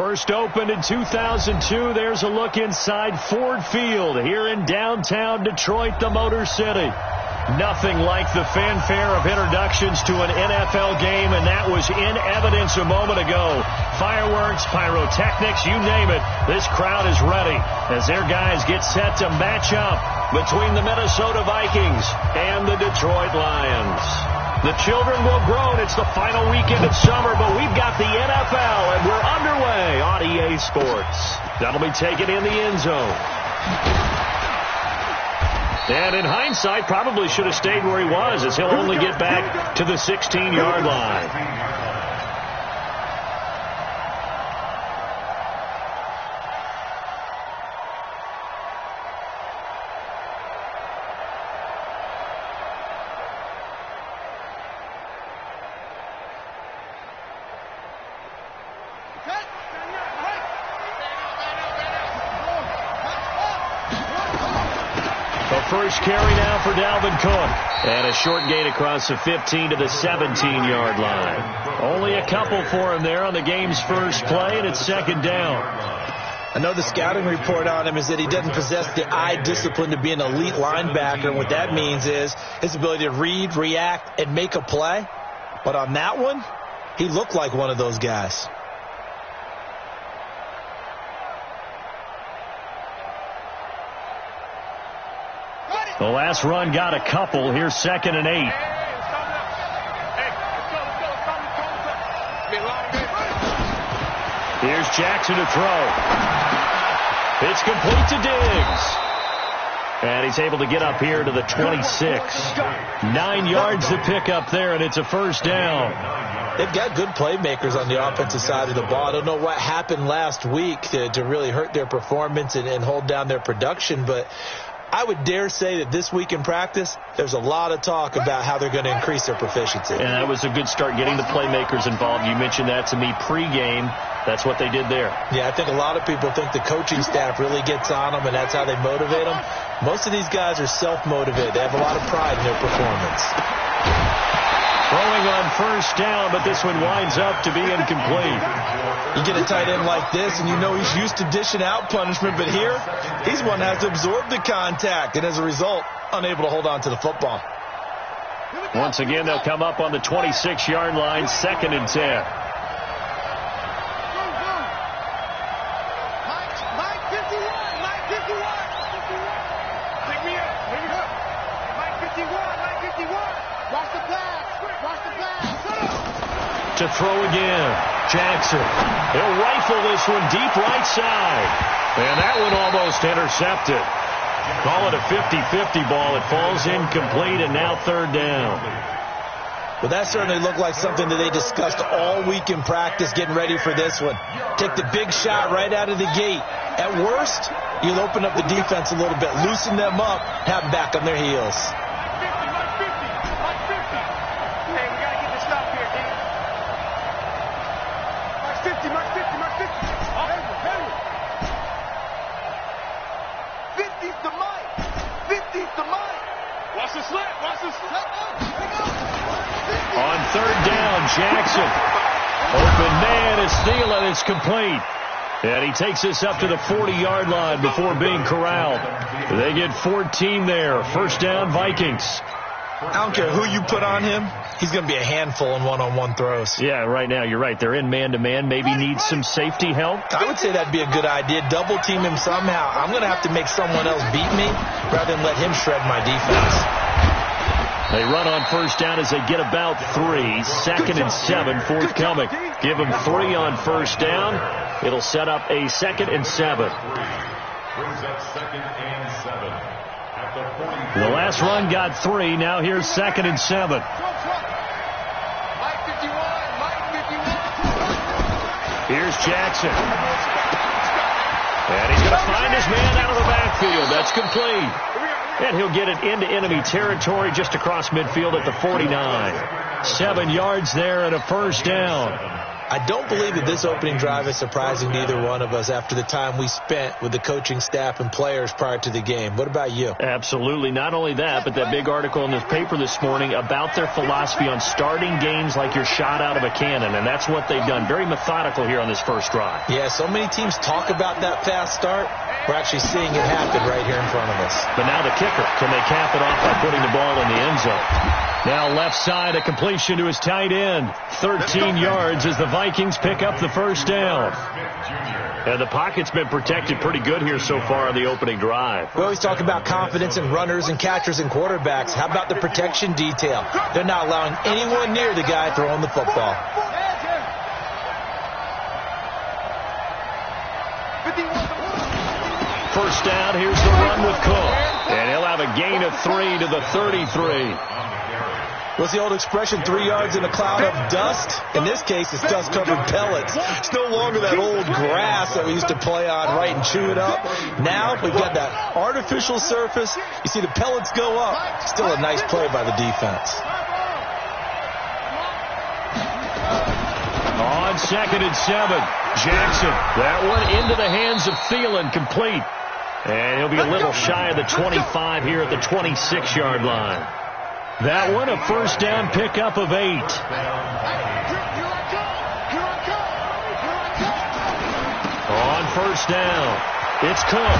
First opened in 2002. There's a look inside Ford Field here in downtown Detroit, the Motor City. Nothing like the fanfare of introductions to an NFL game, and that was in evidence a moment ago. Fireworks, pyrotechnics, you name it. This crowd is ready as their guys get set to match up between the Minnesota Vikings and the Detroit Lions. The children will groan. It's the final weekend of summer, but we've got the NFL, and we're underway on EA Sports. That'll be taken in the end zone. And in hindsight, probably should have stayed where he was, as he'll only get back to the 16-yard line. First carry now for Dalvin Cook. And a short gain across the 15 to the 17-yard line. Only a couple for him there on the game's first play, and it's second down. I know the scouting report on him is that he doesn't possess the eye discipline to be an elite linebacker. And what that means is his ability to read, react, and make a play. But on that one, he looked like one of those guys. The last run got a couple. Here's 2nd and 8. Here's Jackson to throw. It's complete to Diggs. And he's able to get up here to the 26. 9 yards to pick up there, and it's a first down. They've got good playmakers on the offensive side of the ball. I don't know what happened last week to really hurt their performance and hold down their production, but I would dare say that this week in practice, there's a lot of talk about how they're going to increase their proficiency. And that was a good start, getting the playmakers involved. You mentioned that to me pregame. That's what they did there. Yeah, I think a lot of people think the coaching staff really gets on them, and that's how they motivate them. Most of these guys are self-motivated. They have a lot of pride in their performance. Throwing on first down, but this one winds up to be incomplete. You get a tight end like this, and you know he's used to dishing out punishment, but here, he's one that has to absorb the contact, and as a result, unable to hold on to the football. Once again, they'll come up on the 26-yard line, 2nd and 10. To throw again, Jackson. He'll rifle this one deep right side. And that one almost intercepted. Call it a 50-50 ball. It falls incomplete, and now 3rd down. Well, that certainly looked like something that they discussed all week in practice getting ready for this one. Take the big shot right out of the gate. At worst, you'll open up the defense a little bit, loosen them up, have them back on their heels. On 3rd down, Jackson. Open man is Thielen. It's complete. And he takes this up to the 40-yard line before being corralled. They get 14 there. First down, Vikings. I don't care who you put on him. He's going to be a handful in one-on-one throws. Yeah, right now, you're right. They're in man-to-man. Maybe needs some safety help. I would say that'd be a good idea. Double team him somehow. I'm going to have to make someone else beat me rather than let him shred my defense. They run on first down as they get about 3. 2nd and 7 forthcoming. Give them 3 on first down. It'll set up a 2nd and 7. The last run got 3. Now here's 2nd and 7. Here's Jackson. And he's going to find his man out of the backfield. That's complete. And he'll get it into enemy territory just across midfield at the 49. 7 yards there and a first down. I don't believe that this opening drive is surprising to either one of us after the time we spent with the coaching staff and players prior to the game. What about you? Absolutely. Not only that, but that big article in the paper this morning about their philosophy on starting games like you're shot out of a cannon, and that's what they've done. Very methodical here on this first drive. Yeah, so many teams talk about that fast start. We're actually seeing it happen right here in front of us. But now the kicker. Can they cap it off by putting the ball in the end zone? Now left side, a completion to his tight end. 13 yards as the Vikings pick up the first down. And the pocket's been protected pretty good here so far on the opening drive. We always talk about confidence in runners and catchers and quarterbacks. How about the protection detail? They're not allowing anyone near the guy throwing the football. First down, here's the run with Cook. And he'll have a gain of 3 to the 33. What's the old expression, 3 yards in a cloud of dust? In this case, it's dust-covered pellets. It's no longer that old grass that we used to play on, right, and chew it up. Now we've got that artificial surface. You see the pellets go up. Still a nice play by the defense. On 2nd and 7, Jackson. That one into the hands of Thielen, complete. And he'll be a little shy of the 25 here at the 26-yard line. That one a first down pickup of 8. On first down, it's Cook.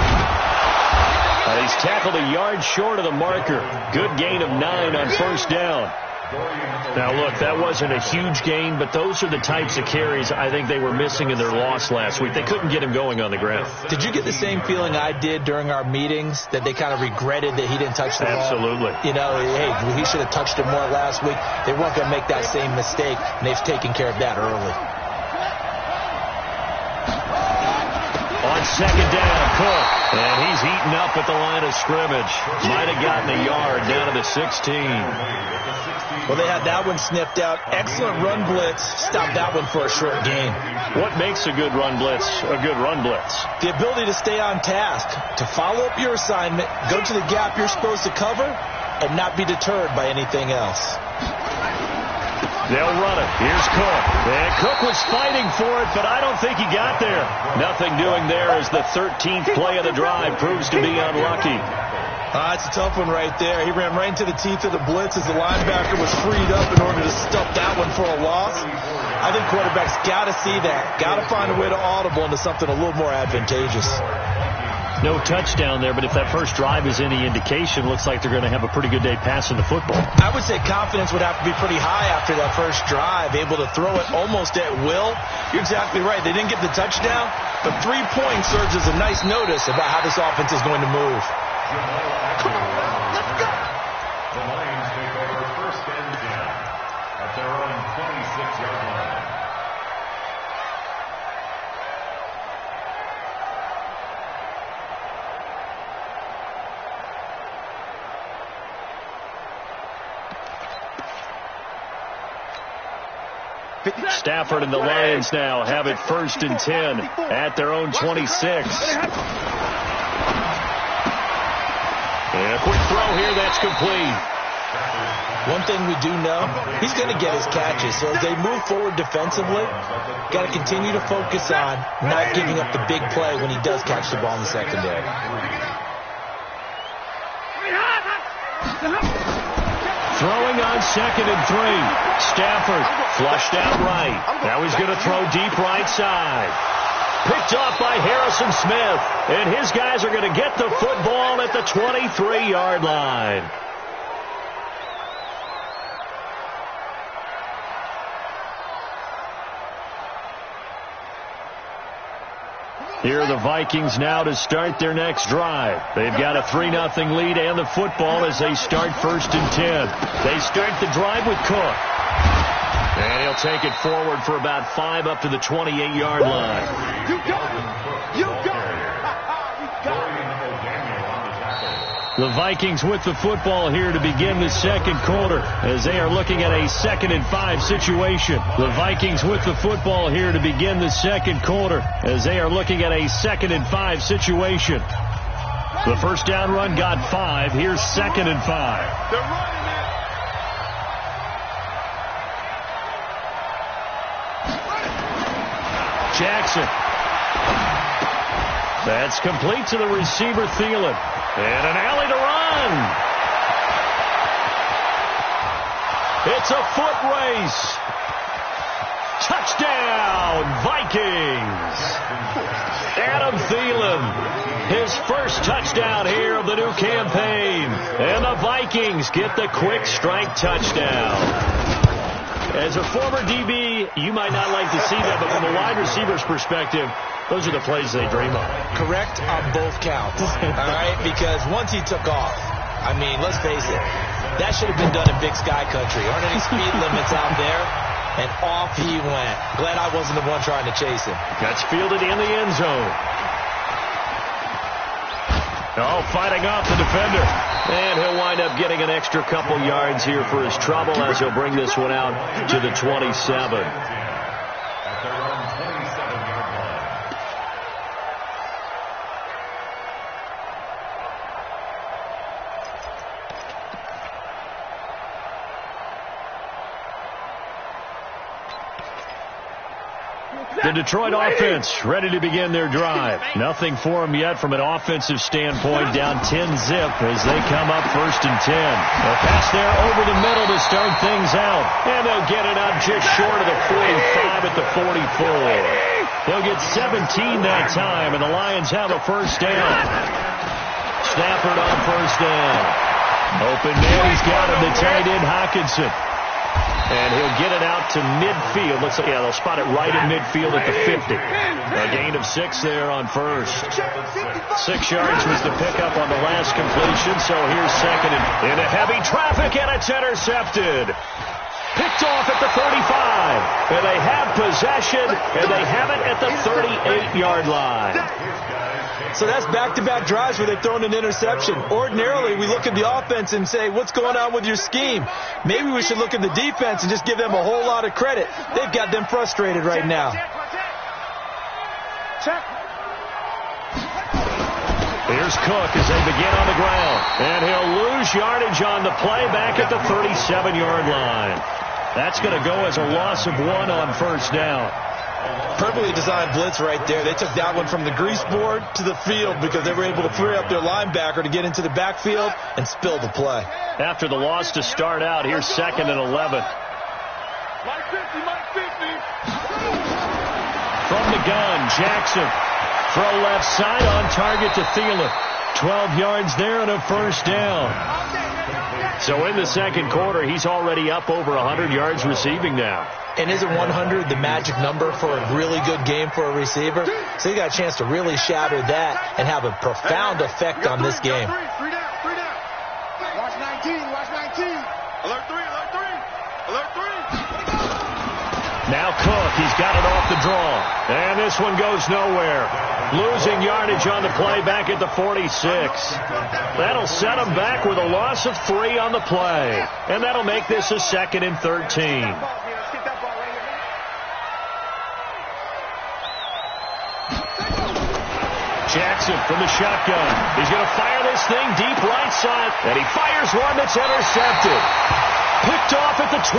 He's tackled a yard short of the marker. Good gain of 9 on first down. Now, look, that wasn't a huge gain, but those are the types of carries I think they were missing in their loss last week. They couldn't get him going on the ground. Did you get the same feeling I did during our meetings, that they kind of regretted that he didn't touch the ball? Absolutely. You know, hey, he should have touched it more last week. They weren't going to make that same mistake, and they've taken care of that early. On second down, Cook. And he's eaten up at the line of scrimmage. Might have gotten a yard down to the 16. Well, they had that one sniffed out. Excellent run blitz. Stopped that one for a short gain. What makes a good run blitz a good run blitz? The ability to stay on task, to follow up your assignment, go to the gap you're supposed to cover, and not be deterred by anything else. They'll run it. Here's Cook. And Cook was fighting for it, but I don't think he got there. Nothing doing there as the 13th play of the drive proves to be unlucky. That's a tough one right there. He ran right into the teeth of the blitz as the linebacker was freed up in order to stuff that one for a loss. I think quarterbacks got to see that. Got to find a way to audible into something a little more advantageous. No touchdown there, but if that first drive is any indication, looks like they're going to have a pretty good day passing the football. I would say confidence would have to be pretty high after that first drive, able to throw it almost at will. You're exactly right. They didn't get the touchdown, but 3 points serves as a nice notice about how this offense is going to move. Come on, let's go. The Lions take over first and 10 at their own 26-yard line. Stafford and the Lions now have it first and 10 at their own 26. And a quick throw here, that's complete. One thing we do know, he's going to get his catches. So as they move forward defensively, got to continue to focus on not giving up the big play when he does catch the ball in the secondary. Throwing on 2nd and 3. Stafford flushed out right. Now he's going to throw deep right side. Picked off by Harrison Smith. And his guys are going to get the football at the 23-yard line. Here are the Vikings now to start their next drive. They've got a 3-0 lead and the football as they start first and 10. They start the drive with Cook. And he'll take it forward for about 5 up to the 28-yard line. You got it. You got it. The Vikings with the football here to begin the second quarter as they are looking at a 2nd and 5 situation. The Vikings with the football here to begin the second quarter as they are looking at a 2nd and 5 situation. The first down run got 5. Here's 2nd and 5. They're running it. Jackson. That's complete to the receiver, Thielen. And an alley to run. It's a foot race. Touchdown, Vikings. Adam Thielen, his first touchdown here of the new campaign. And the Vikings get the quick strike touchdown. As a former DB, you might not like to see that, but from a wide receiver's perspective, those are the plays they dream of. Correct on both counts, all right? Because once he took off, I mean, let's face it, that should have been done in Big Sky Country. Aren't any speed limits out there? And off he went. Glad I wasn't the one trying to chase him. That's fielded in the end zone. Oh, fighting off the defender. And he'll wind up getting an extra couple yards here for his trouble as he'll bring this one out to the 27. The Detroit offense ready to begin their drive. Nothing for them yet from an offensive standpoint. Down 10-zip as they come up 1st and 10. They'll pass there over the middle to start things out. And they'll get it up just short of the 45 at the 44. They'll get 17 that time, and the Lions have a first down. Stafford on first down. Open man, he's got him, the tight end Hockenson. And he'll get it out to midfield. Looks like, yeah, they'll spot it right at midfield at the 50. A gain of 6 there on first. 6 yards was the pickup on the last completion. So here's second and into heavy traffic, and it's intercepted. Picked off at the 35. And they have possession, and they have it at the 38-yard line. So that's back-to-back drives where they've thrown an interception. Ordinarily, we look at the offense and say, what's going on with your scheme? Maybe we should look at the defense and just give them a whole lot of credit. They've got them frustrated right now. Here's Cook as they begin on the ground. And he'll lose yardage on the play back at the 37-yard line. That's going to go as a loss of 1 on first down. Perfectly designed blitz right there. They took that one from the grease board to the field because they were able to free up their linebacker to get into the backfield and spill the play. After the loss to start out, here's 2nd and 11. From the gun, Jackson. Throw left side on target to Thielen. 12 yards there and a first down. So in the second quarter, he's already up over 100 yards receiving now. And isn't 100 the magic number for a really good game for a receiver? So you got a chance to really shatter that and have a profound effect on this game. Watch 19, watch 19. Alert 3, alert 3, alert 3. Now Cook, he's got it off the draw. And this one goes nowhere. Losing yardage on the play back at the 46. That'll set him back with a loss of 3 on the play. And that'll make this a 2nd and 13. Jackson from the shotgun. He's going to fire this thing deep right side. And he fires one that's intercepted. Picked off at the 21.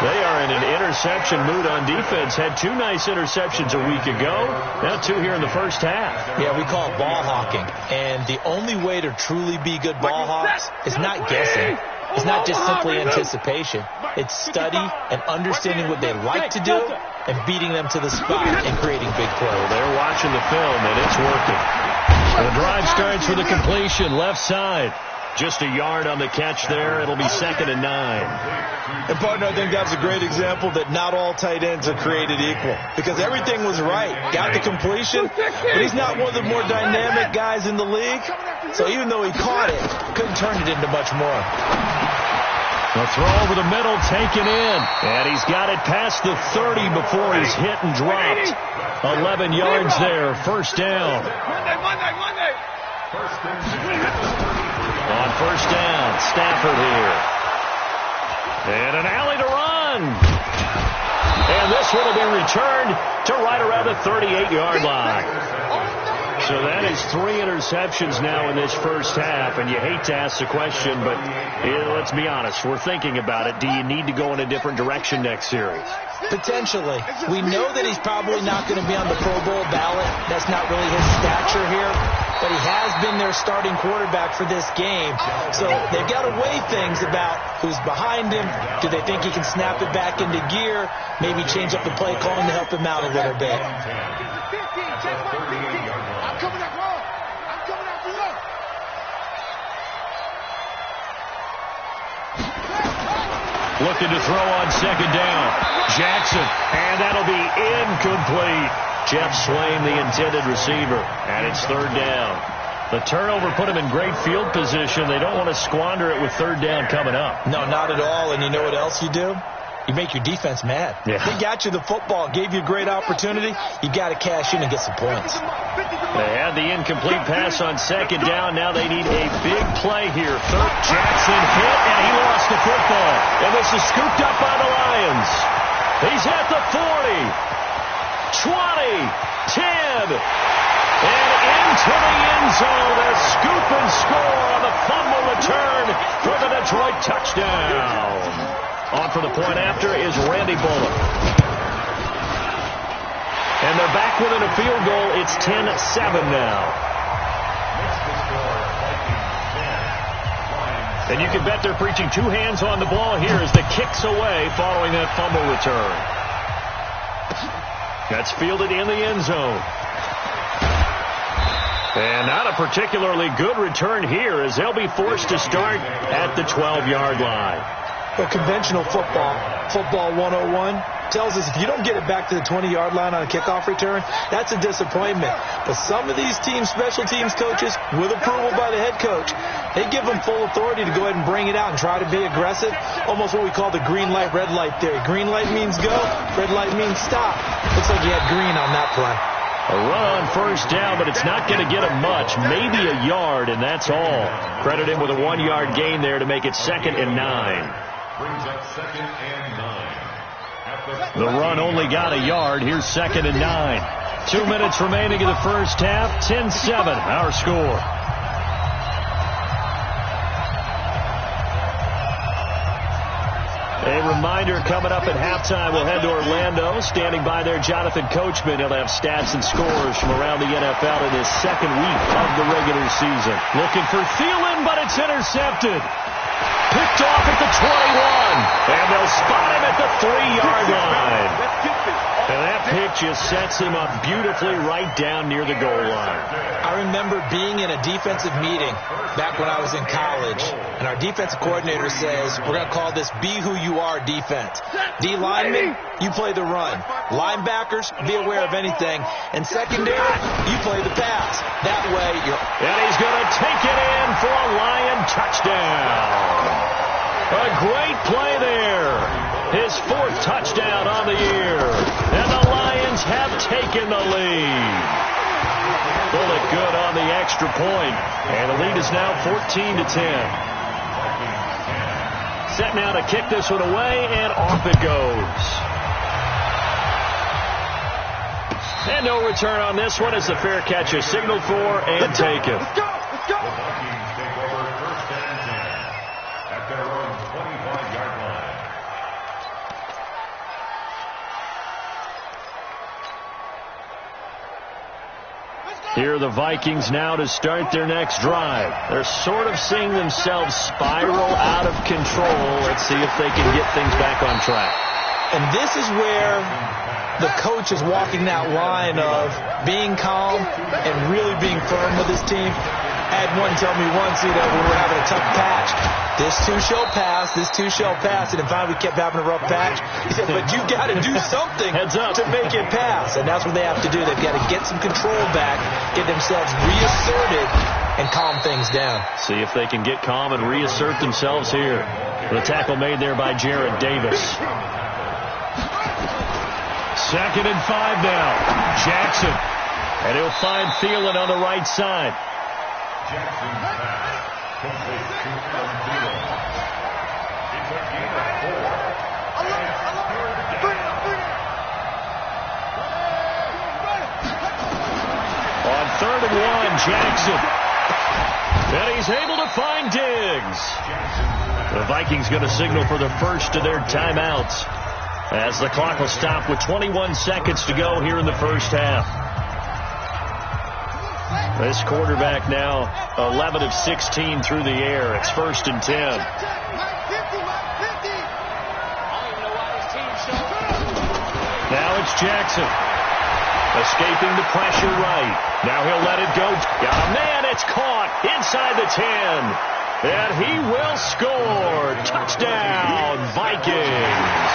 They are in an interception mood on defense. Had 2 nice interceptions a week ago. Now 2 here in the first half. Yeah, we call it ball hawking. And the only way to truly be good ball hawks is not guessing. It's not just simply anticipation. It's study and understanding what they like to do and beating them to the spot and creating big plays. Well, they're watching the film, and it's working. The drive starts with a completion left side. Just a yard on the catch there. It'll be 2nd and 9. And, partner, I think that's a great example that not all tight ends are created equal. Because everything was right. Got the completion, but he's not one of the more dynamic guys in the league. So even though he caught it, couldn't turn it into much more. The throw over the middle, taken in. And he's got it past the 30 before he's hit and dropped. 11 yards there, first down. Monday. On first down, Stafford here. And an alley to run. And this one will be returned to right around the 38-yard line. So that is 3 interceptions now in this first half. And you hate to ask the question, but let's be honest. We're thinking about it. Do you need to go in a different direction next series? Potentially. We know that he's probably not going to be on the Pro Bowl ballot. That's not really his stature here. But he has been their starting quarterback for this game. So they've got to weigh things about who's behind him. Do they think he can snap it back into gear? Maybe change up the play calling to help him out a little bit. Looking to throw on second down. Jackson, and that'll be incomplete. Jeff Swain, the intended receiver, and it's third down. The turnover put him in great field position. They don't want to squander it with third down coming up. No, not at all. And you know what else you do? You make your defense mad. Yeah. They got you the football, gave you a great opportunity. You got to cash in and get some points. They had the incomplete pass on second down. Now they need a big play here. Jackson hit, and he lost the football. And this is scooped up by the Lions. He's at the 40, 20, 10, and into the end zone. A scoop and score on the fumble return for the Detroit touchdown. On for the point after is Randy Bullock. And they're back within a field goal. It's 10-7 now. And you can bet they're preaching two hands on the ball here as the kick's away following that fumble return. That's fielded in the end zone. And not a particularly good return here as they'll be forced to start at the 12-yard line. Well, conventional football 101, tells us if you don't get it back to the 20-yard line on a kickoff return, that's a disappointment. But some of these teams, special teams coaches, with approval by the head coach, they give them full authority to go ahead and bring it out and try to be aggressive, almost what we call the green light, red light theory. Green light means go, red light means stop. Looks like you had green on that play. A run on first down, but it's not going to get him much, maybe a yard, and that's all. Credit him with a 1-yard gain there to make it 2nd and 9. Brings up 2nd and 9. The run only got a yard. Here's 2nd and 9. 2 minutes remaining in the first half. 10-7, our score. A reminder coming up at halftime. We'll head to Orlando. Standing by there, Jonathan Coachman. He'll have stats and scores from around the NFL in his second week of the regular season. Looking for Thielen, but it's intercepted. Picked off at the 21, and they'll spot him at the 3-yard line. And that pick just sets him up beautifully right down near the goal line. I remember being in a defensive meeting back when I was in college, and our defensive coordinator says, we're going to call this Be Who You Are defense. D linemen, you play the run. Linebackers, be aware of anything. And secondary, you play the pass. That way, you're... And he's going to take it in for a Lion touchdown. A great play there. His 4th touchdown on the year. And the Lions have taken the lead. Bullock good on the extra point. And the lead is now 14-10. Set now to kick this one away, and off it goes. And no return on this one as the fair catch is signaled for and taken. Let's go! The Vikings take over 1st and 10 at their own 25-yard line. Here are the Vikings now to start their next drive. They're sort of seeing themselves spiral out of control. Let's see if they can get things back on track. And this is where the coach is walking that line of being calm and really being firm with his team. I had one tell me once, when we were having a tough patch, this too shall pass, this too shall pass, and then finally we kept having a rough patch. He said, but you got to do something to make it pass, and that's what they have to do. They've got to get some control back, get themselves reasserted, and calm things down. See if they can get calm and reassert themselves here. The tackle made there by Jared Davis. 2nd and 5 now. Jackson. And he'll find Thielen on the right side. Jackson's pass complete to Thielen. It's a gain of 4. On 3rd and 1, Jackson. And he's able to find Diggs. The Vikings going to signal for the first of their timeouts. As the clock will stop with 21 seconds to go here in the first half. This quarterback now 11 of 16 through the air. It's 1st and 10. Now it's Jackson. Escaping the pressure right. Now he'll let it go. Got a man. It's caught inside the 10. And he will score. Touchdown, Vikings.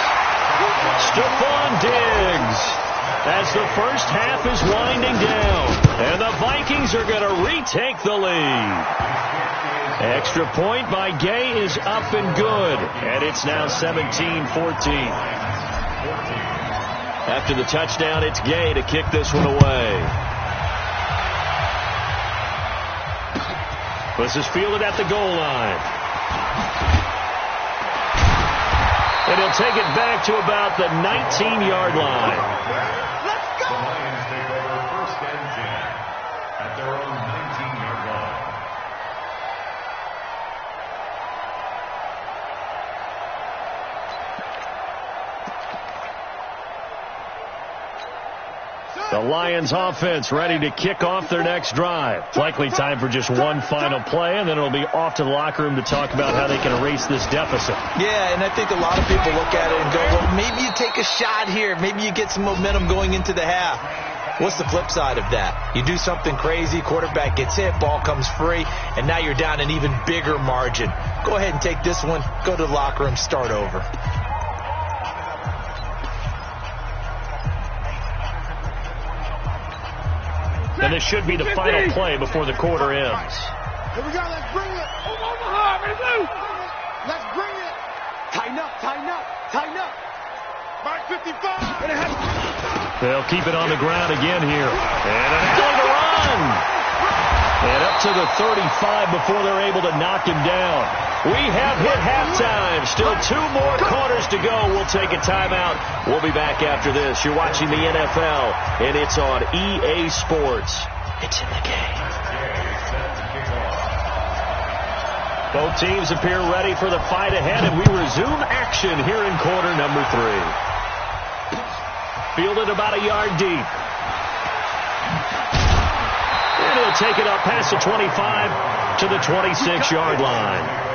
Stephon Diggs. As the first half is winding down. And the Vikings are going to retake the lead. Extra point by Gay is up and good. And it's now 17-14. After the touchdown, it's Gay to kick this one away. This is fielded at the goal line. And he'll take it back to about the 19-yard line. Let's go! The Lions take over 1st and 10 at their own 19-yard line. The Lions offense ready to kick off their next drive. It's likely time for just one final play, and then it'll be off to the locker room to talk about how they can erase this deficit. Yeah, and I think a lot of people look at it and go, well, maybe you take a shot here. Maybe you get some momentum going into the half. What's the flip side of that? You do something crazy, quarterback gets hit, ball comes free, and now you're down an even bigger margin. Go ahead and take this one, go to the locker room, start over. And this should be the final play before the quarter ends. Here we go. Let's bring it. Let's bring it. Tighten up, tighten up, tighten up. Mark 55. They'll keep it on the ground again here. And an alley to run. And up to the 35 before they're able to knock him down. We have hit halftime. Still 2 more quarters to go. We'll take a timeout. We'll be back after this. You're watching the NFL, and it's on EA Sports. It's in the game. Both teams appear ready for the fight ahead, and we resume action here in quarter number 3. Fielded about a yard deep. And he'll take it up past the 25 to the 26-yard line.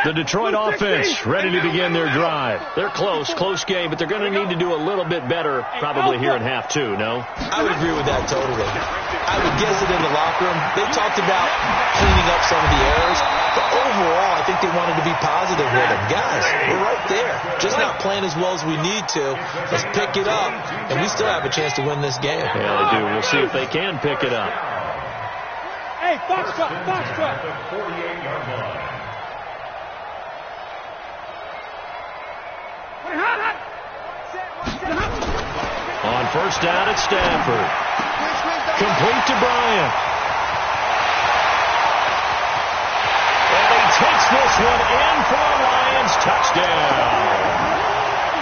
The Detroit offense ready to begin their drive. They're close game, but they're going to need to do a little bit better probably here in half 2, no? I would agree with that totally. I would guess it in the locker room. They talked about cleaning up some of the errors, but overall, I think they wanted to be positive with them. Guys, we're right there. Just not playing as well as we need to. Let's pick it up, and we still have a chance to win this game. Yeah, they do. We'll see if they can pick it up. Hey, Foxtrot. 48-yard line. On first down at Stanford. Complete to Bryant. And he takes this one in for a Lions touchdown.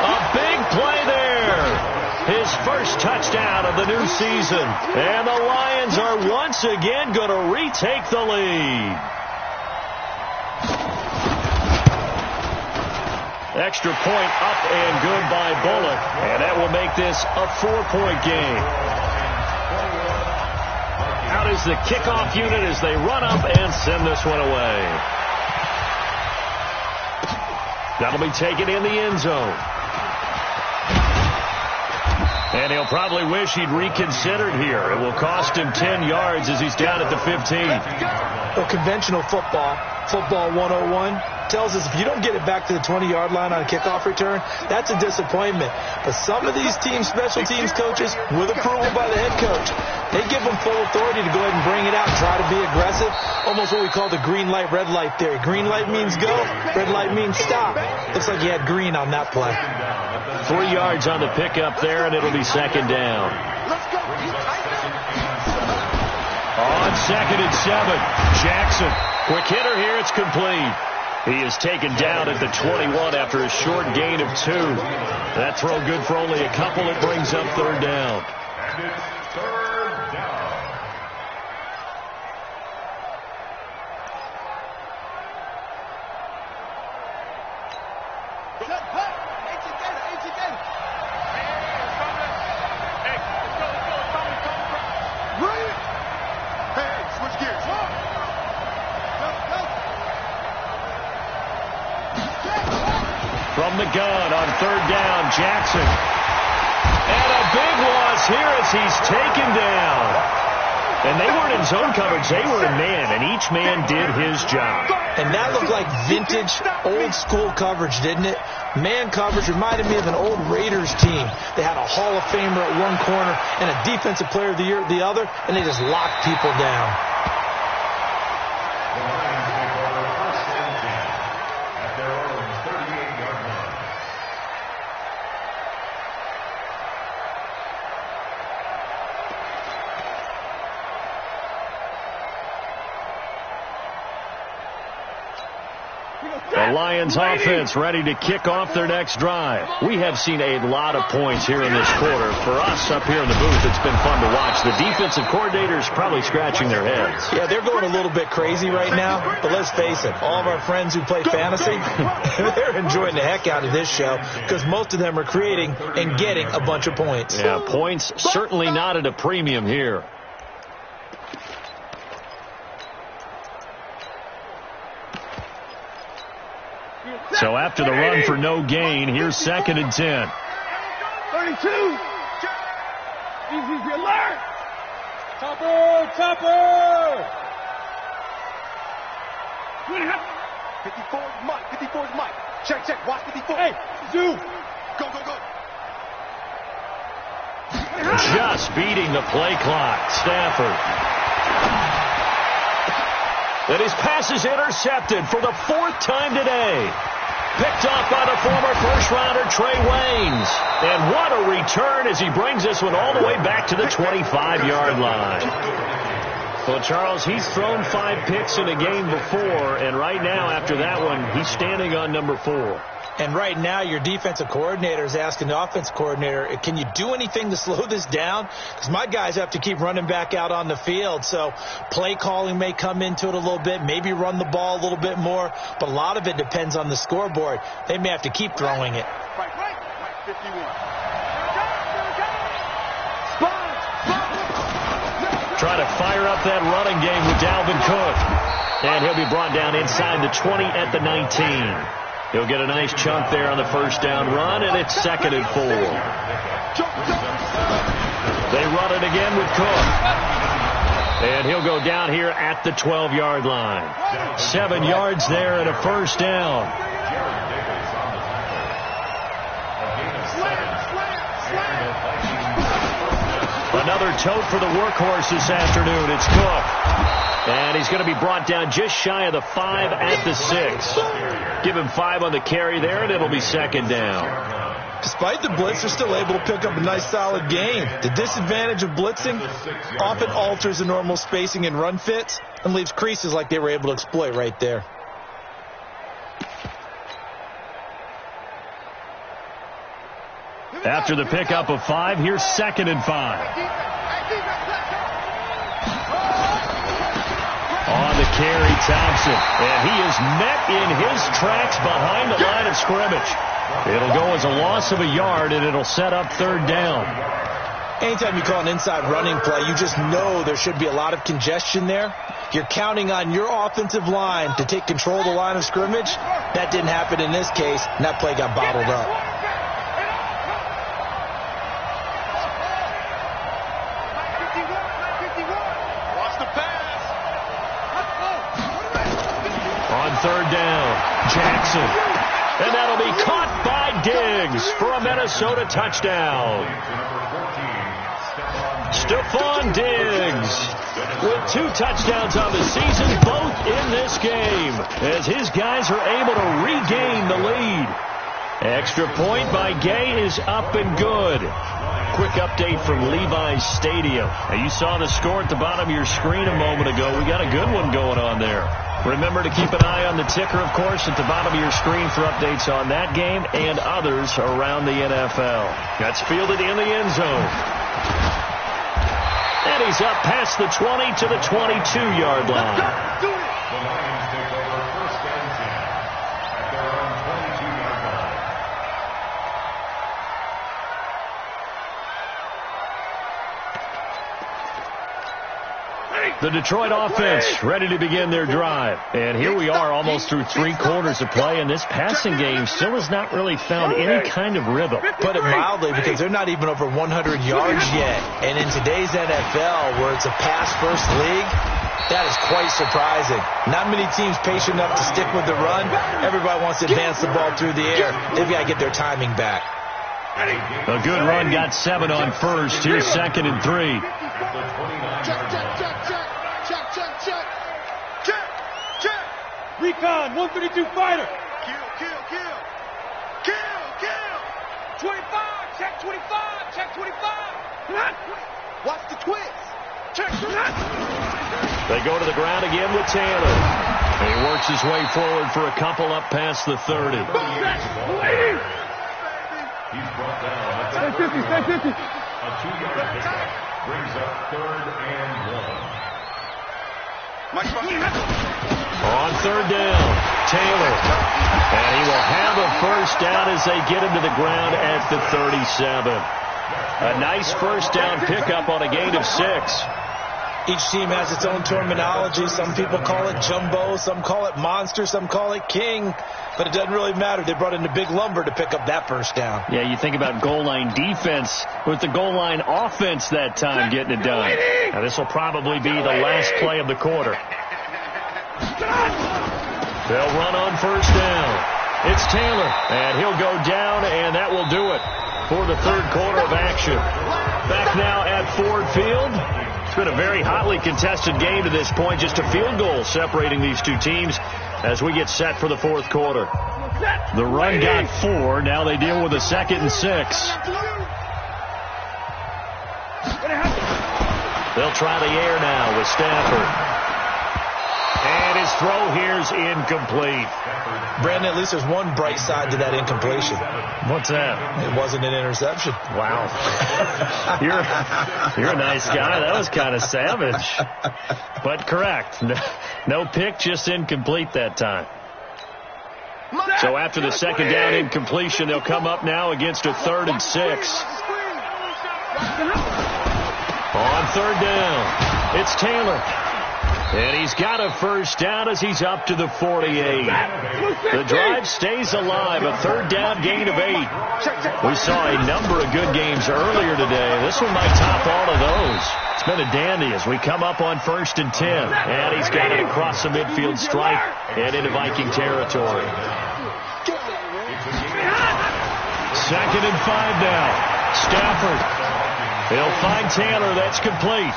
A big play there. His first touchdown of the new season. And the Lions are once again going to retake the lead. Extra point up and good by Bullock. And that will make this a 4-point game. Out is the kickoff unit as they run up and send this one away. That'll be taken in the end zone. And he'll probably wish he'd reconsidered here. It will cost him 10 yards as he's down at the 15. Well, conventional football 101, tells us if you don't get it back to the 20-yard line on a kickoff return, that's a disappointment. But some of these teams, special teams coaches, with approval by the head coach, they give them full authority to go ahead and bring it out, try to be aggressive, almost what we call the green light, red light theory. Green light means go, red light means stop. Looks like you had green on that play. 3 yards on the pickup there, and it'll be second down. Let's go. On 2nd and 7, Jackson. Quick hitter here. It's complete. He is taken down at the 21 after a short gain of 2. That throw good for only a couple. It brings up 3rd down. And it's 3rd down. From the gun on 3rd down, Jackson. And a big loss here as he's taken down. And they weren't in zone coverage. They were in man, and each man did his job. And that looked like vintage, old-school coverage, didn't it? Man coverage reminded me of an old Raiders team. They had a Hall of Famer at one corner and a Defensive Player of the Year at the other, and they just locked people down. The Lions take over 1st and 10 at their own 38-yard line. The Lions offense ready to kick off their next drive. We have seen a lot of points here in this quarter. For us up here in the booth, it's been fun to watch. The defensive coordinators probably scratching their heads. Yeah, they're going a little bit crazy right now, but let's face it, all of our friends who play fantasy, they're enjoying the heck out of this show because most of them are creating and getting a bunch of points. Yeah, points certainly not at a premium here. So after the run for no gain, here's 2nd and 10. 32. Easy, alert. Topper. 54's Mike. 54's Mike. Check. Watch 54. Hey, Zoo. Go. Just beating the play clock. Stafford. And his pass is intercepted for the 4th time today. Picked off by the former first-rounder Trey Waynes. And what a return as he brings this one all the way back to the 25-yard line. Well, Charles, he's thrown 5 picks in a game before, and right now after that one, he's standing on number 4. And right now, your defensive coordinator is asking the offensive coordinator, can you do anything to slow this down? Because my guys have to keep running back out on the field. So play calling may come into it a little bit, maybe run the ball a little bit more. But a lot of it depends on the scoreboard. They may have to keep throwing it. Right, 51. Try to fire up that running game with Dalvin Cook. And he'll be brought down inside the 20 at the 19. He'll get a nice chunk there on the 1st down run, and it's 2nd and 4. They run it again with Cook. And he'll go down here at the 12-yard line. 7 yards there and a 1st down. Another tote for the workhorse this afternoon. It's Cook. And he's going to be brought down just shy of the 5 at the 6. Give him 5 on the carry there, and it'll be 2nd down. Despite the blitz, they're still able to pick up a nice solid gain. The disadvantage of blitzing often alters the normal spacing and run fits and leaves creases like they were able to exploit right there. After the pickup of 5, here's 2nd and 5. On the carry, Thompson. And he is met in his tracks behind the line of scrimmage. It'll go as a loss of a yard, and it'll set up 3rd down. Anytime you call an inside running play, you just know there should be a lot of congestion there. You're counting on your offensive line to take control of the line of scrimmage. That didn't happen in this case, and that play got bottled up. On 3rd down, Jackson. And that'll be caught by Diggs for a Minnesota touchdown. Stephon Diggs with 2 touchdowns on the season, both in this game, as his guys are able to regain the lead. Extra point by Gay is up and good. quick update from Levi's Stadium. Now, you saw the score at the bottom of your screen a moment ago. We got a good one going on there. Remember to keep an eye on the ticker, of course, at the bottom of your screen for updates on that game and others around the NFL. That's fielded in the end zone. And he's up past the 20 to the 22-yard line. The Lions take over first and 10 at their own 22-yard line. The Detroit offense ready to begin their drive. And here we are almost through 3 quarters of play, and this passing game still has not really found any kind of rhythm. Put it mildly, because they're not even over 100 yards yet. And in today's NFL, where it's a pass-first league, that is quite surprising. Not many teams patient enough to stick with the run. Everybody wants to advance the ball through the air. They've got to get their timing back. A good run got 7 on first. Here's 2nd and 3. Recon, 132 fighter. Kill. 25, check 25, check 25. Watch the twist. Check. They go to the ground again with Taylor. He works his way forward for a couple up past the 30. He's brought down. Stay 50, stay 50. A 2-yard pickup brings up 3rd and 1. On 3rd down, Taylor. And he will have a first down as they get him to the ground at the 37. A nice first down pickup on a gain of 6. Each team has its own terminology. Some people call it jumbo, some call it monster, some call it king. But it doesn't really matter. They brought in the big lumber to pick up that first down. Yeah, you think about goal line defense with the goal line offense that time getting it done. Now, this will probably be the last play of the quarter. They'll run on first down. It's Taylor, and he'll go down, and that will do it for the 3rd quarter of action. Back now at Ford Field. It's been a very hotly contested game to this point. Just a field goal separating these two teams as we get set for the 4th quarter. The run got 4. Now they deal with a 2nd and 6. They'll try the air now with Stafford. And his throw here's incomplete. Brandon, at least there's one bright side to that incompletion. What's that? It wasn't an interception. Wow. You're a nice guy. That was kind of savage. But correct. No pick, just incomplete that time. So after the 2nd down incompletion, they'll come up now against a 3rd and 6. On 3rd down, it's Taylor. And he's got a first down as he's up to the 48. The drive stays alive, a 3rd down gain of 8. We saw a number of good games earlier today. This one might top all of those. It's been a dandy as we come up on 1st and 10. And he's got it across the midfield stripe and into Viking territory. 2nd and 5 now. Stafford. He'll find Taylor. That's complete.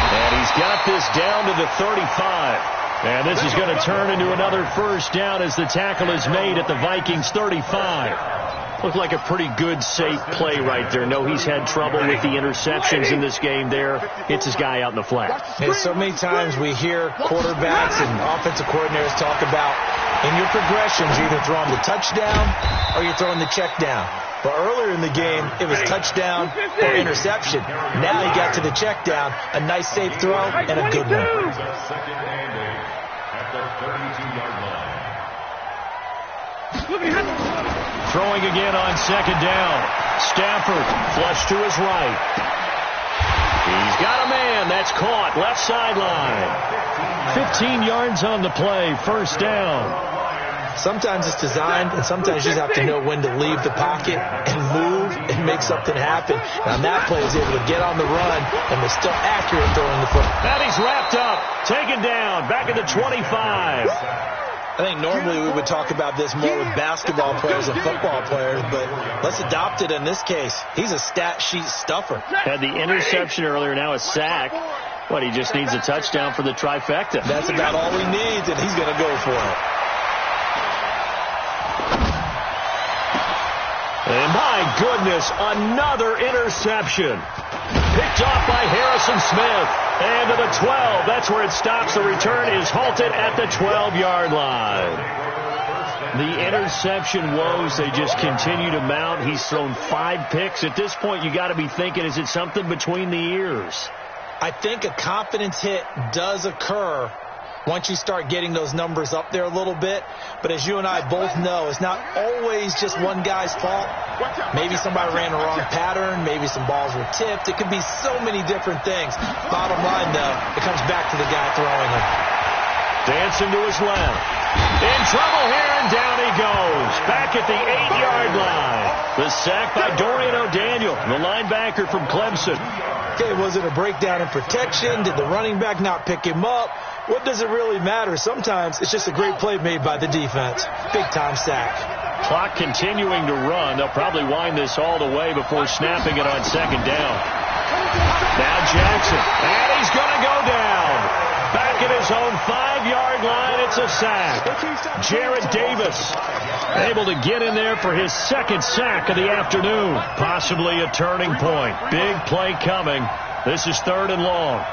And he's got this down to the 35. And this is going to turn into another first down as the tackle is made at the Vikings 35. Looked like a pretty good, safe play right there. No, he's had trouble with the interceptions in this game there. Hits his guy out in the flat. And so many times we hear quarterbacks and offensive coordinators talk about in your progressions, you're either throwing the touchdown or you're throwing the check down. But earlier in the game, it was touchdown or interception. Now he got to the check down, a nice safe throw, and a good one. 2nd and 8 at the 32-yard line. Throwing again on 2nd down. Stafford flush to his right. He's got a man. That's caught. Left sideline. 15 yards on the play. First down. Sometimes it's designed, and sometimes you just have to know when to leave the pocket and move and make something happen. And on that play, he was able to get on the run and was still accurate throwing the football. And he's wrapped up. Taken down. Back at the 25. I think normally we would talk about this more with basketball players and football players, but let's adopt it in this case. He's a stat sheet stuffer. Had the interception earlier, now a sack. What, he just needs a touchdown for the trifecta. That's about all he needs, and he's going to go for it. And My goodness, another interception. Picked off by Harrison Smith. And to the 12. That's where it stops. The return is halted at the 12-yard line. The interception woes, they just continue to mount. He's thrown 5 picks. At this point, you got to be thinking, is it something between the ears? I think a confidence hit does occur once you start getting those numbers up there a little bit. But as you and I both know, it's not always just one guy's fault. Maybe somebody ran a wrong pattern. Maybe some balls were tipped. It could be so many different things. Bottom line, though, it comes back to the guy throwing them. Dancing to his left. In trouble here, and down he goes. Back at the 8-yard line. The sack by Dorian O'Daniel, the linebacker from Clemson. Okay, was it a breakdown in protection? Did the running back not pick him up? What does it really matter? Sometimes it's just a great play made by the defense. Big-time sack. Clock continuing to run. They'll probably wind this all the way before snapping it on second down. Now Jackson. And he's going to go down. Back at his own 5-yard line, it's a sack. Jarrett Davis able to get in there for his second sack of the afternoon. Possibly a turning point. Big play coming. This is 3rd and long.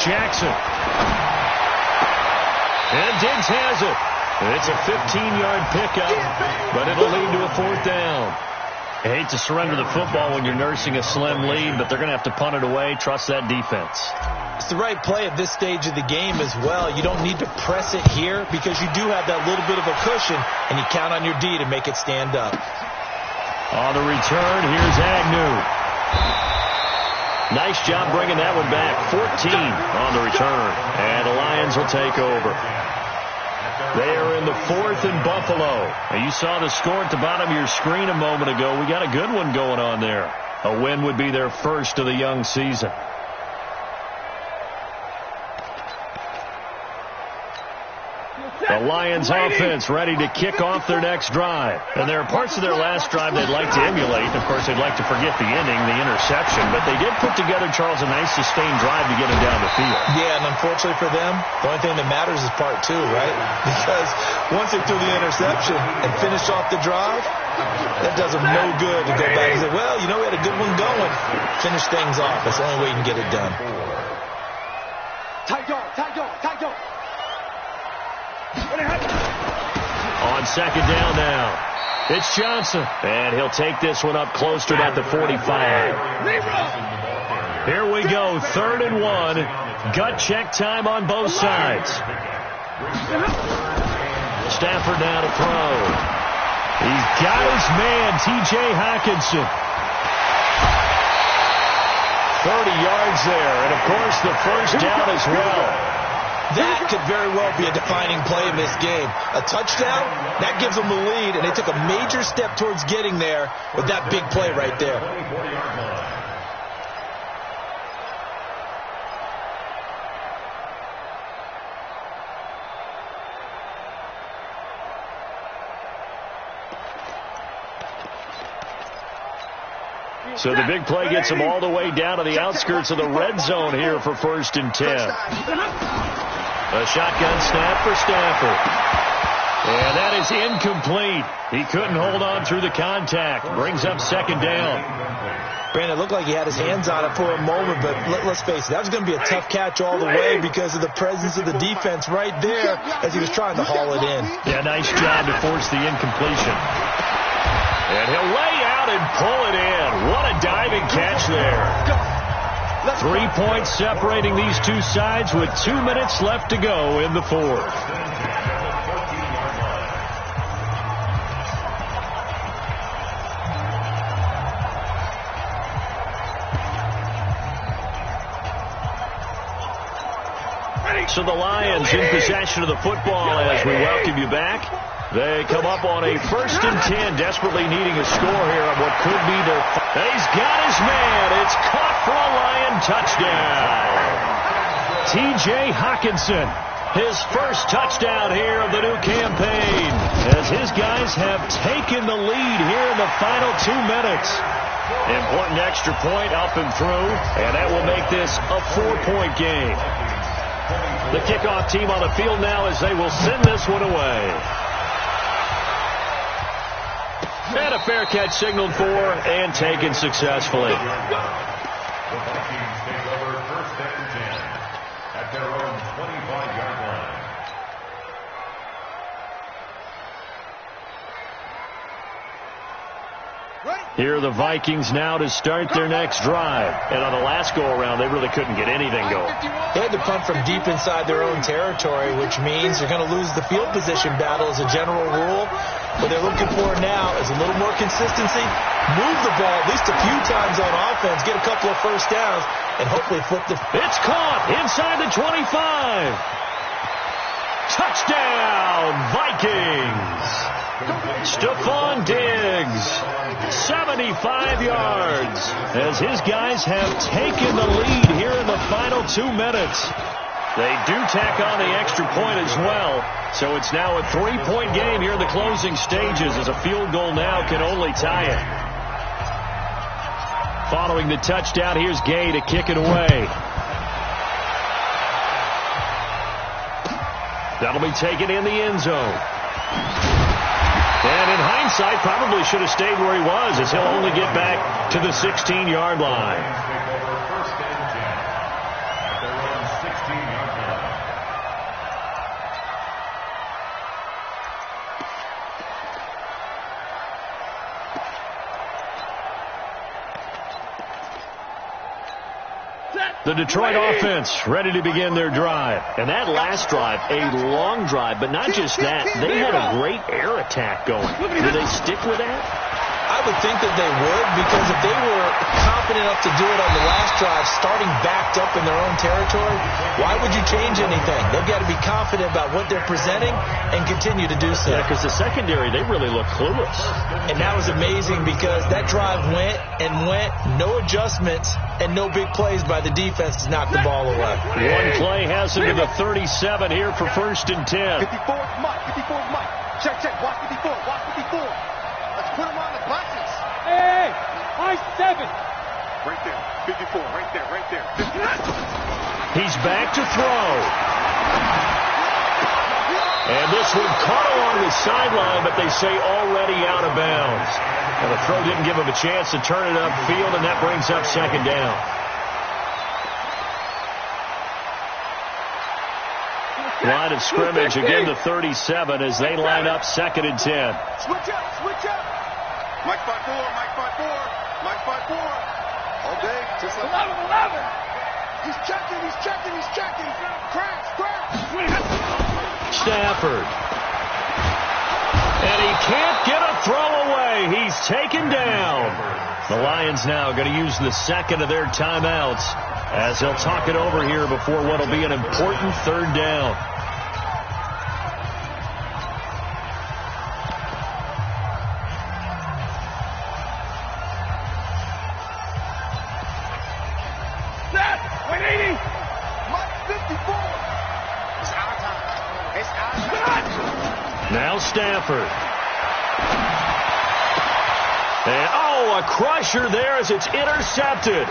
Jackson. And Diggs has it. It's a 15-yard pickup, but it'll lead to a 4th down. I hate to surrender the football when you're nursing a slim lead, but they're going to have to punt it away. Trust that defense. It's the right play at this stage of the game as well. You don't need to press it here because you do have that little bit of a cushion, and you count on your D to make it stand up. On the return, here's Agnew. Nice job bringing that one back. 14 on the return, and the Lions will take over. They are in the 4th and Buffalo. Now, you saw the score at the bottom of your screen a moment ago. We got a good one going on there. A win would be their first of the young season. The Lions offense ready to kick off their next drive. And there are parts of their last drive they'd like to emulate. Of course, they'd like to forget the ending, the interception. But they did put together, Charles, a nice sustained drive to get him down the field. Yeah, and unfortunately for them, the only thing that matters is part 2, right? Because once they threw the interception and finished off the drive, that does them no good to go back and say, well, you know, we had a good one going. Finish things off. That's the only way you can get it done. Tight yard, tight yard, tight yard. On second down now, it's Johnson. And he'll take this one up close to about the 45. Here we go, 3rd and 1. Gut check time on both sides. Stafford now to throw. He's got his man, T.J. Hockenson. 30 yards there, and of course the first down as well. That could very well be a defining play in this game. A touchdown, that gives them the lead, and they took a major step towards getting there with that big play right there. So the big play gets them all the way down to the outskirts of the red zone here for 1st and 10. A shotgun snap for Stafford. And that is incomplete. He couldn't hold on through the contact. Brings up 2nd down. Brandon, it looked like he had his hands on it for a moment, but let's face it, that was going to be a tough catch all the way because of the presence of the defense right there as he was trying to haul it in. Yeah, nice job to force the incompletion. And he'll lay out and pull it in. What a diving catch there. 3 points separating these two sides with 2 minutes left to go in the 4th. So the Lions in possession of the football as we welcome you back. They come up on a 1st and 10, desperately needing a score here on what could be their... He's got his man. It's caught for a Lion touchdown. T.J. Hockenson, his first touchdown here of the new campaign, as his guys have taken the lead here in the final 2 minutes. Important extra point up and through, and that will make this a 4-point game. The kickoff team on the field now as they will send this one away. And a fair catch signaled for and taken successfully. The Vikings take over 1st and 10 at their own 25-yard line. Here are the Vikings now to start their next drive. And on the last go-around, they really couldn't get anything going. They had to punt from deep inside their own territory, which means they're going to lose the field position battle as a general rule. What they're looking for now is a little more consistency, move the ball at least a few times on offense, get a couple of first downs, and hopefully flip the... It's caught inside the 25. Touchdown, Vikings. Stephon Diggs, 75 yards, as his guys have taken the lead here in the final 2 minutes. They do tack on the extra point as well, so it's now a 3-point game here in the closing stages, as a field goal now can only tie it. Following the touchdown, here's Gay to kick it away. That'll be taken in the end zone. And in hindsight, probably should have stayed where he was, as he'll only get back to the 16-yard line. The Detroit offense ready to begin their drive. And that last drive, a long drive, but not just that. They had a great air attack going. Do they stick with that? I would think that they would, because if they were confident enough to do it on the last drive, starting backed up in their own territory, why would you change anything? They've got to be confident about what they're presenting and continue to do so. Yeah, because the secondary, they really look clueless. And that was amazing, because that drive went and went, no adjustments, and no big plays by the defense to knock the ball away. One play has him to the 37 here for 1st and 10. 54 Mike. Check. Watch 54. Let's put him on the buses. Hey, high 7. Right there. 54, right there. He's back to throw. And this one caught along the sideline, but they say already out of bounds. And the throw didn't give him a chance to turn it upfield, and that brings up 2nd down. Line of scrimmage again to 37 as they line up 2nd and 10. Switch up. Mike 5-4. All day, just like 11. He's checking. Crash. Stafford. And he can't get a throw away. He's taken down. The Lions now going to use the 2nd of their timeouts as they'll talk it over here before what will be an important 3rd down. Now Stafford. And, a crusher there as it's intercepted.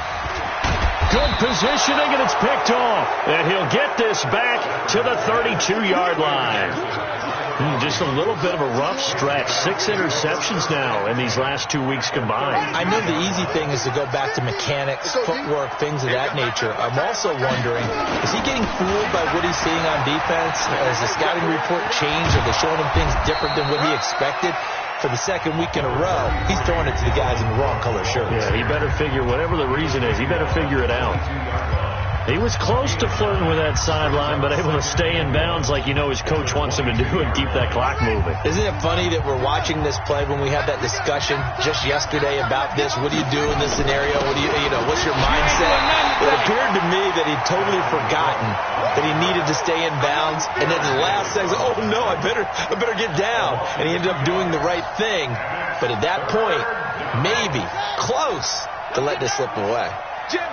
Good positioning, and it's picked off. And he'll get this back to the 32-yard line. Just a little bit of a rough stretch. 6 interceptions now in these last 2 weeks combined. I know the easy thing is to go back to mechanics, footwork, things of that nature. I'm also wondering, is he getting fooled by what he's seeing on defense? Has the scouting report changed? Are they showing him things different than what he expected? For the 2nd week in a row, he's throwing it to the guys in the wrong color shirts. Yeah, he better figure, whatever the reason is, he better figure it out. He was close to flirting with that sideline, but able to stay in bounds like his coach wants him to do and keep that clock moving. Isn't it funny that we're watching this play when we had that discussion just yesterday about this? What do you do in this scenario? What do what's your mindset? It appeared to me that he'd totally forgotten that he needed to stay in bounds, and then the last second, oh no, I better get down. And he ended up doing the right thing. But at that point, maybe close to let this slip away. Jim.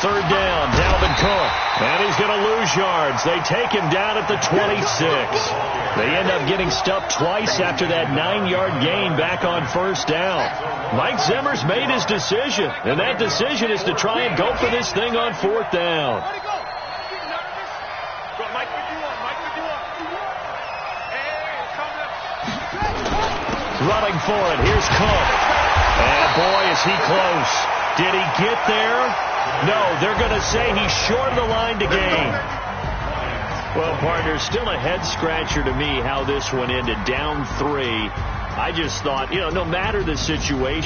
3rd down Dalvin Cook. And he's going to lose yards. They take him down at the 26. They end up getting stuffed twice after that 9-yard gain back on first down. Mike Zimmer's made his decision, and that decision is to try and go for this thing on fourth down. Running for it. Here's Cook. And boy, is he close. Did he get there? No, they're going to say he's short of the line to gain. Well, partner, still a head-scratcher to me how this one ended, down 3. I just thought, no matter the situation,